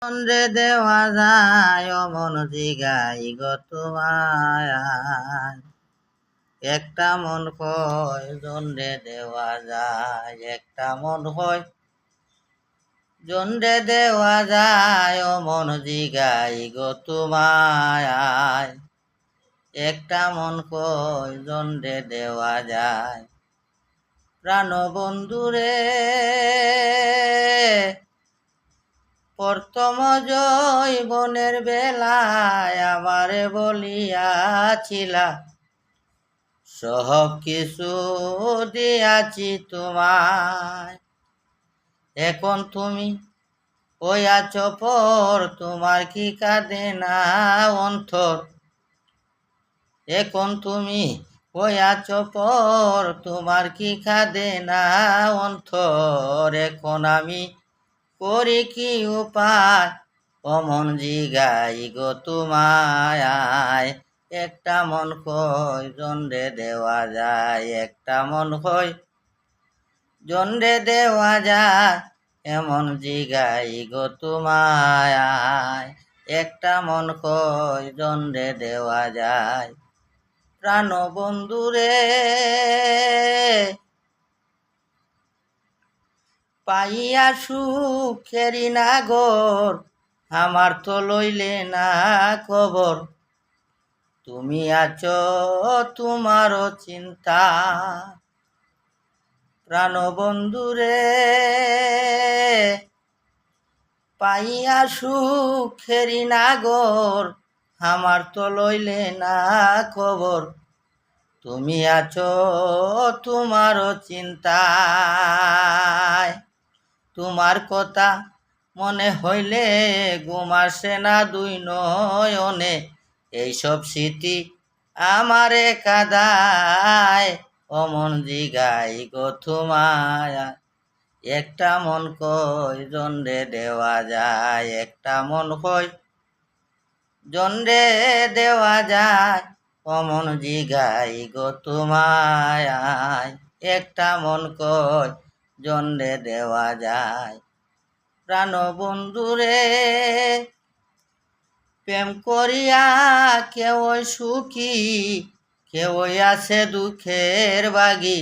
রে দেওয়া যায় মন জিগাই গো তোমায় একটা মন কয় জন্ডে দেওয়া যায় একটা মন হয় জন্ডে দেওয়া যায় মন জিগাই গো তোমায় একটা মন কয় জন্ডে দেওয়া যায় প্রাণ বন্ধুরে প্রথম জৈবনের বেলায় আমারে বলিয়াছিলা সব কিছু দিয়াছি তোমায় এখন তুমি হইয়াছ পর তোমার কি কাঁদে না অন্তর এখন তুমি হইয়াছ পর তোমার কি কাঁদে না অন্তর এখন আমি করি কি উপায় অমন জিগাই গো তোমায় একটা মন কই জন্ডে দেওয়া যায় একটা মন কই জন্ডে দেওয়া যায় এমন জিগাই গো তোমায় একটা মন কই জন্ডে দেওয়া যায় প্রাণ বন্ধুরে পাইয়া সুখেরি নাগর আমার তো লইলে না খবর তুমি আছো তোমারও চিন্তা প্রাণ বন্ধুরে পাইয়া সুখেরি নাগর আমার তো লইলে না খবর তুমি আছো তোমারও চিন্তায় তোমার কথা মনে হইলে ঘুম আসে না দুই নয়নে এইসব স্মৃতি আমারে কাদায় অমন জিগাই গো তোমায় একটা মন কই জন্ডে দেওয়া যায় একটা মন কই জন্ডে দেওয়া যায় অমন জিগাই গো তোমায় একটা মন কই জন্ডে দেওয়া যায় প্রাণ বন্ধুরে প্রেম করিয়া কেউ সুখী কেউ আছে দুঃখের বাগি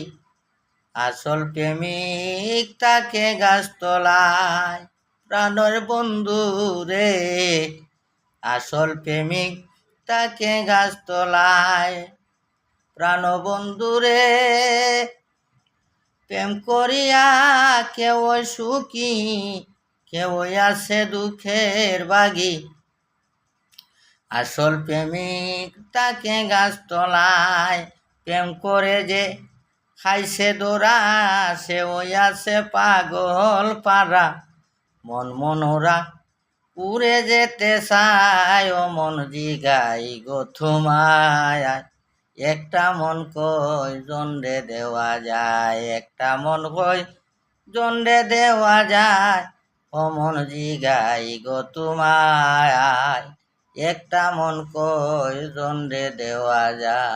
আসল প্রেমিক তাকে গাছতলায় প্রাণের বন্ধুরে আসল প্রেমিক তাকে গাছতলায় প্রাণ বন্ধুরে প্রেম করিয়া কেউ সুখী কেউ আছে দুঃখের বাগি আসল প্রেমিক তাকে গাছতলায় প্রেম করে যে খাইছে দোরা সে ওই আছে পাগল পাড়া মন মনোরা উড়ে যেতে চায় ও মন জিগাই গো তোমায় একটা মন কই জন্ডে দেওয়া যায় একটা মন কই জন্ডে দেওয়া যায় ও মন জিগাই গো তোমায় একটা মন কই জন্ডে দেওয়া যায়।